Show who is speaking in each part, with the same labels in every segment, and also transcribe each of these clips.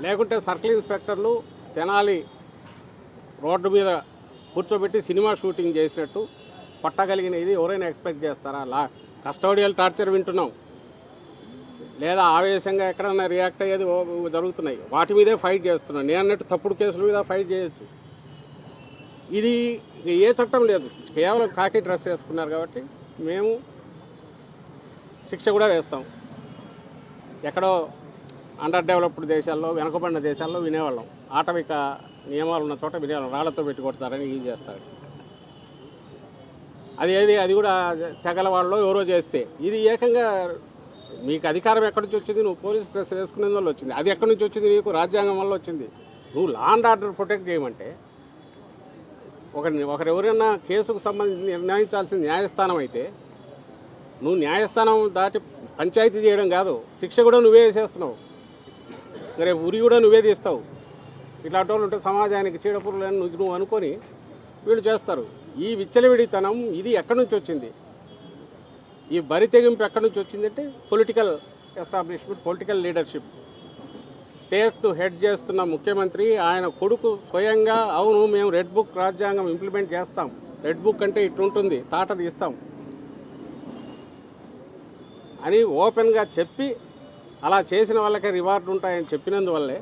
Speaker 1: లేకుంటే circle ఇన్స్పెక్టర్లు Tenali road మీద కూర్చోబెట్టి సినిమా షూటింగ్ చేసినట్టు కొట్టగలిగిన ఇది ఎవరైనా ఎక్స్పెక్ట్ చేస్తారా? కస్టోడియల్ టార్చర్ వింటున్నాం, లేదా ఆవేశంగా ఎక్కడన్నా రియాక్ట్ అయ్యేది జరుగుతున్నాయి, వాటి మీదే ఫైట్ చేస్తున్నాం. నేను అన్నట్టు తప్పుడు కేసుల మీద ఫైట్ చేయొచ్చు. ఇది ఏ చట్టం లేదు, కేవలం కాకి డ్రెస్ వేసుకున్నారు కాబట్టి మేము శిక్ష కూడా వేస్తాం. ఎక్కడో అండర్ డెవలప్డ్ దేశాల్లో, వెనకబడిన దేశాల్లో వినేవాళ్ళం, ఆటవిక నియమాలు ఉన్న చోట వినేవాళ్ళం, రాళ్లతో పెట్టి కొడతారని ఇది చేస్తారు. అది కూడా తెగల వాళ్ళు ఎవరో చేస్తే, ఇది ఏకంగా మీకు అధికారం ఎక్కడి నుంచి వచ్చింది? నువ్వు పోలీస్ డ్రెస్ వేసుకునే వల్ల వచ్చింది. అది ఎక్కడి నుంచి వచ్చింది? నీకు రాజ్యాంగం వల్ల వచ్చింది. నువ్వు లా అండ్ ఆర్డర్ ప్రొటెక్ట్ చేయమంటే ఒకరెవరైనా కేసుకు సంబంధించి నిర్ణయించాల్సిన న్యాయస్థానం అయితే నువ్వు న్యాయస్థానం దాటి పంచాయతీ చేయడం కాదు, శిక్ష కూడా నువ్వే చేస్తున్నావు, రేపు ఉరి కూడా నువ్వే తీస్తావు. ఇట్లాంటి వాళ్ళు ఉంటే సమాజానికి చీడపురులని నువ్వు అనుకొని వీళ్ళు చేస్తారు. ఈ విచ్చలవిడితనం ఇది ఎక్కడి నుంచి వచ్చింది? ఈ బరి తెగింపు ఎక్కడి నుంచి వచ్చిందంటే పొలిటికల్ ఎస్టాబ్లిష్మెంట్, పొలిటికల్ లీడర్షిప్. స్టేట్ను హెడ్ చేస్తున్న ముఖ్యమంత్రి ఆయన కొడుకు స్వయంగా అవును మేము రెడ్ బుక్ రాజ్యాంగం ఇంప్లిమెంట్ చేస్తాం, రెడ్ బుక్ అంటే ఇట్లుంటుంది, తాట తీస్తాం అని ఓపెన్గా చెప్పి అలా చేసిన వాళ్ళకే రివార్డు ఉంటాయని చెప్పినందువల్లే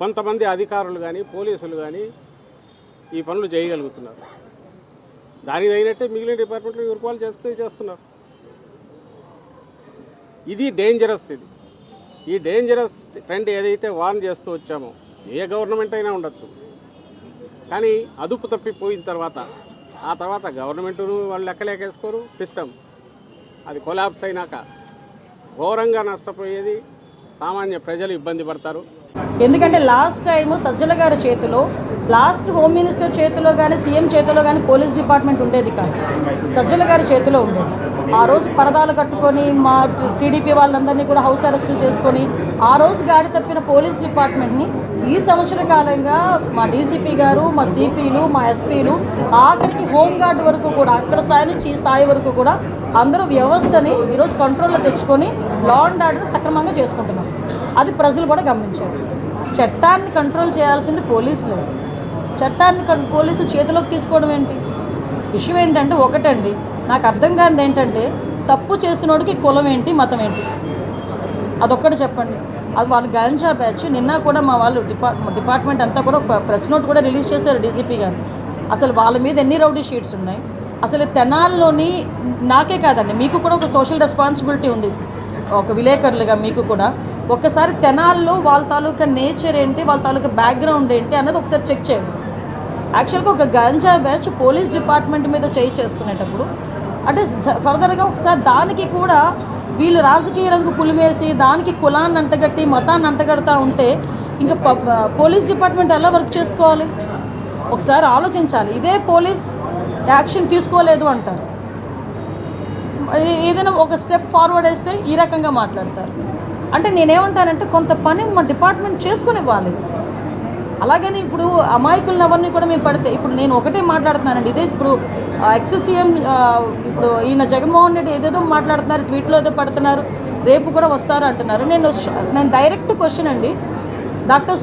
Speaker 1: కొంతమంది అధికారులు కానీ పోలీసులు కానీ ఈ పనులు చేయగలుగుతున్నారు. దానికి తగినట్టే మిగిలిన డిపార్ట్మెంట్లు యూర్పాలు చేసుకుని చేస్తున్నారు. ఇది డేంజరస్. ఈ డేంజరస్ ట్రెండ్ ఏదైతే వార్న్ చేస్తూ వచ్చామో, ఏ గవర్నమెంట్ అయినా ఉండొచ్చు, కానీ అదుపు తప్పిపోయిన తర్వాత ఆ తర్వాత గవర్నమెంట్ను వాళ్ళు లెక్కలేకేసుకోరు, సిస్టమ్ అది కొలాప్స్ అయినాక ఘోరంగా నష్టపోయేది సామాన్య ప్రజలు ఇబ్బంది పడతారు.
Speaker 2: ఎందుకంటే లాస్ట్ టైము సజ్జల గారి చేతిలో, లాస్ట్ హోమ్ మినిస్టర్ చేతిలో కానీ సీఎం చేతిలో కానీ పోలీస్ డిపార్ట్మెంట్ ఉండేది కాదు, సజ్జల గారి చేతిలో ఉండేది. ఆ రోజు పరదాలు కట్టుకొని మా టీడీపీ వాళ్ళందరినీ కూడా హౌస్ అరెస్టులు చేసుకొని ఆ రోజు గాడి తప్పిన పోలీస్ డిపార్ట్మెంట్ని ఈ సంవత్సర కాలంగా మా డీసీపీ గారు, మా సిపిలు, మా ఎస్పీలు, ఆఖరికి హోంగార్డ్ వరకు కూడా అక్కడ స్థాయి నుంచి ఈ స్థాయి వరకు కూడా అందరూ వ్యవస్థని ఈరోజు కంట్రోల్లో తెచ్చుకొని లా అండ్ ఆర్డర్ సక్రమంగా చేసుకుంటున్నాం. అది ప్రజలు కూడా గమనించారు. చట్టాన్ని కంట్రోల్ చేయాల్సింది పోలీసులు. చట్టాన్ని పోలీసులు చేతిలోకి తీసుకోవడం ఏంటి? విషయం ఏంటంటే ఒకటండి, నాకు అర్థం కానిది ఏంటంటే తప్పు చేసినోడికి కులం ఏంటి, మతం ఏంటి, అదొక్కటి చెప్పండి. అది వాళ్ళు గాంజా బ్యాచ్. నిన్న కూడా మా వాళ్ళు డిపార్ట్మెంట్ అంతా కూడా ప్రెస్ నోట్ కూడా రిలీజ్ చేశారు డీజీపీ గారు. అసలు వాళ్ళ మీద ఎన్ని రౌడీ షీట్స్ ఉన్నాయి, అసలు తెనాల్లోని నాకే కాదండి మీకు కూడా ఒక సోషల్ రెస్పాన్సిబిలిటీ ఉంది, ఒక విలేకరులుగా మీకు కూడా. ఒక్కసారి తెనాల్లో వాళ్ళ తాలూకా నేచర్ ఏంటి, వాళ్ళ తాలూకా బ్యాక్గ్రౌండ్ ఏంటి అన్నది ఒకసారి చెక్ చేయండి. యాక్చువల్గా ఒక గాంజా బ్యాచ్ పోలీస్ డిపార్ట్మెంట్ మీద చేసుకునేటప్పుడు అంటే ఫర్దర్గా ఒకసారి దానికి కూడా వీళ్ళు రాజకీయ రంగు పులిమేసి దానికి కులాన్ని అంటగట్టి మతాన్ని అంటగడతా ఉంటే ఇంకా పోలీస్ డిపార్ట్మెంట్ ఎలా వర్క్ చేసుకోవాలి? ఒకసారి ఆలోచించాలి. ఇదే పోలీస్ యాక్షన్ తీసుకోలేదు అంటారు, ఏదైనా ఒక స్టెప్ ఫార్వర్డ్ వేస్తే ఈ రకంగా మాట్లాడతారు. అంటే నేనేమంటానంటే కొంత పని మా డిపార్ట్మెంట్ చేసుకునివ్వాలి. అలాగని ఇప్పుడు అమాయకులను ఎవరిని కూడా మేము పడితే, ఇప్పుడు నేను ఒకటే మాట్లాడుతున్నానండి, ఇదే ఇప్పుడు ఎక్స్-సీఎం ఇప్పుడు ఈయన జగన్మోహన్ రెడ్డి ఏదేదో మాట్లాడుతున్నారు, ట్వీట్లో ఏదో పడుతున్నారు, రేపు కూడా వస్తారు అంటున్నారు. నేను డైరెక్ట్ క్వశ్చన్ అండి, డాక్టర్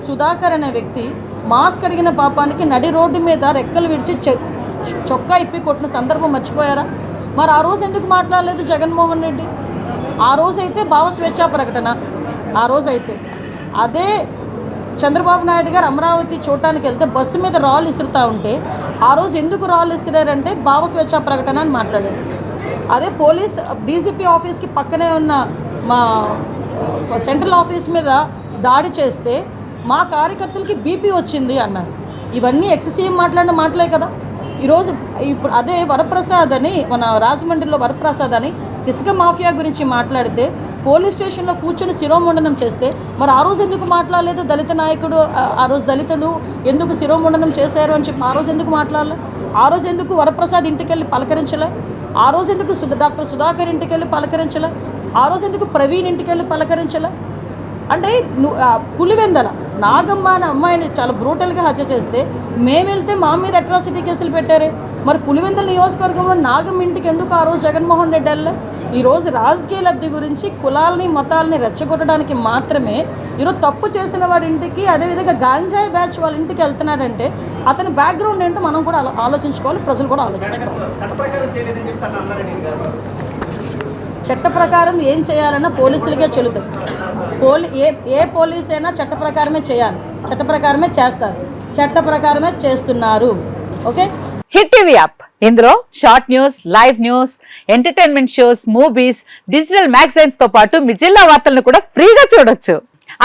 Speaker 2: సుధాకర్ అనే వ్యక్తి మాస్క్ అడిగిన పాపానికి నడి రోడ్డు మీద రెక్కలు విడిచి చొక్కా ఇప్పి కొట్టిన సందర్భం మర్చిపోయారా? మరి ఆ రోజు ఎందుకు మాట్లాడలేదు జగన్మోహన్ రెడ్డి? ఆ రోజైతే భావ స్వేచ్ఛా ప్రకటన, ఆ రోజైతే అదే చంద్రబాబు నాయుడు గారు అమరావతి చూడటానికి వెళ్తే బస్సు మీద రాళ్ళు ఇసురుతూ ఉంటే ఆ రోజు ఎందుకు రాళ్ళు ఇసిరారంటే భావ స్వేచ్ఛా ప్రకటన అని మాట్లాడారు. అదే పోలీస్ డీజీపీ ఆఫీస్కి పక్కనే ఉన్న మా సెంట్రల్ ఆఫీస్ మీద దాడి చేస్తే మా కార్యకర్తలకి బీపీ వచ్చింది అన్నారు. ఇవన్నీ ఎక్స్-సీఎం మాట్లాడిన మాటలే కదా. ఈరోజు ఇప్పుడు అదే వరప్రసాద్ అని, మన రాజమండ్రిలో వరప్రసాద్ అని ఇసుక మాఫియా గురించి మాట్లాడితే పోలీస్ స్టేషన్లో కూర్చొని శిరోముండనం చేస్తే మరి ఆ రోజు ఎందుకు మాట్లాడలేదు? దళిత నాయకుడు, ఆ రోజు దళితుడు ఎందుకు శిరోముండనం చేశారు అని చెప్పి ఆ రోజు ఎందుకు మాట్లాడలే? ఆ రోజు ఎందుకు వరప్రసాద్ ఇంటికి వెళ్ళి పలకరించలే? ఆ రోజు ఎందుకు డాక్టర్ సుధాకర్ ఇంటికి వెళ్ళి పలకరించలే? ఆ రోజు ఎందుకు ప్రవీణ్ ఇంటికి వెళ్ళి పలకరించలే? అంటే పులివెందల నాగమ్మ అనే అమ్మాయిని చాలా బ్రూటల్గా హత్య చేస్తే మేము వెళ్తే మా మీద అట్రాసిటీ కేసులు పెట్టారే. మరి పులివెందల నియోజకవర్గంలో నాగమ్మ ఇంటికి ఎందుకు ఆ రోజు జగన్మోహన్ రెడ్డి వెళ్ళే? ఈరోజు రాజకీయ లబ్ధి గురించి కులాలని మతాలని రెచ్చగొట్టడానికి మాత్రమే ఈరోజు తప్పు చేసిన వాడి ఇంటికి, అదేవిధంగా గాంజాయి బ్యాచ్ వాళ్ళ ఇంటికి వెళ్తున్నాడంటే అతని బ్యాక్గ్రౌండ్ ఏంటో మనం కూడా ఆలోచించుకోవాలి, ప్రజలు కూడా ఆలోచించుకోవాలి. చట్ట ప్రకారం ఏం చేయాలన్నా పోలీసులకే చెల్లుతుంది. ఏ పోలీస్ అయినా చట్ట ప్రకారమే చేయాలి, చట్ట ప్రకారమే చేస్తారు, చట్ట ప్రకారమే చేస్తున్నారు. ఓకే.
Speaker 3: హిట్ టీవీ యాప్, ఇందులో short news, live news, entertainment shows, movies, digital magazines తో పాటు మీ జిల్లా వార్తలను కూడా ఫ్రీగా చూడొచ్చు.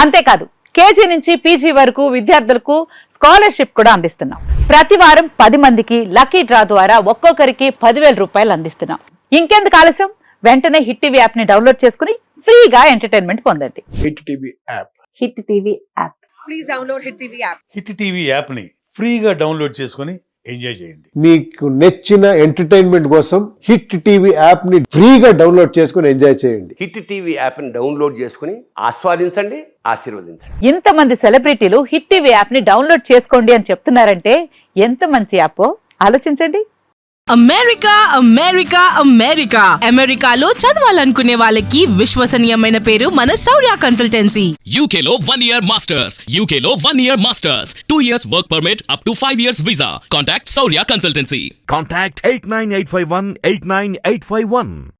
Speaker 3: అంతేకాదు కేజీ నుంచి పీజీ వరకు విద్యార్థులకు స్కాలర్షిప్ కూడా అందిస్తున్నాం. ప్రతి వారం 10 మందికి లక్కీ డ్రా ద్వారా ఒక్కొక్కరికి 10,000 రూపాయలు అందిస్తున్నాం. ఇంకెందుకు ఆలస్యం, వెంటనే హిట్ టీవీ యాప్ ని డౌన్లోడ్ చేసుకుని ఫ్రీగా ఎంటర్టైన్మెంట్ పొందండి.
Speaker 4: Hit TV app.
Speaker 3: Hit TV app.
Speaker 5: Please download hit TV app.
Speaker 6: Hit TV యాప్ని ఫ్రీగా డౌన్లోడ్ చేసుకొని ఎంజాయ్ చేయండి.
Speaker 4: మీకు నచ్చిన ఎంటర్టైన్మెంట్ కోసం హిట్ టీవీ యాప్ ని ఫ్రీగా డౌన్లోడ్ చేసుకొని ఎంజాయ్ చేయండి.
Speaker 7: హిట్ టీవీ యాప్ని డౌన్లోడ్ చేసుకుని ఆస్వాదించండి, ఆశీర్వదించండి.
Speaker 3: ఇంతమంది సెలబ్రిటీలు హిట్ టీవీ యాప్ ని డౌన్లోడ్ చేసుకోండి అని చెప్తున్నారంటే ఎంత మంచి యాప్ ఆలోచించండి.
Speaker 5: అమెరికా అమెరికా అమెరికా అమెరికాలో చదవాలనుకునే వాళ్ళకి విశ్వసనీయమైన పేరు మన శౌర్య కన్సల్టెన్సీ.
Speaker 8: UK లో 1 year masters. UK లో 1 year masters. 2 years work permit up to 5 years visa. Contact Saurya Consultancy.
Speaker 9: Contact 89851 89851.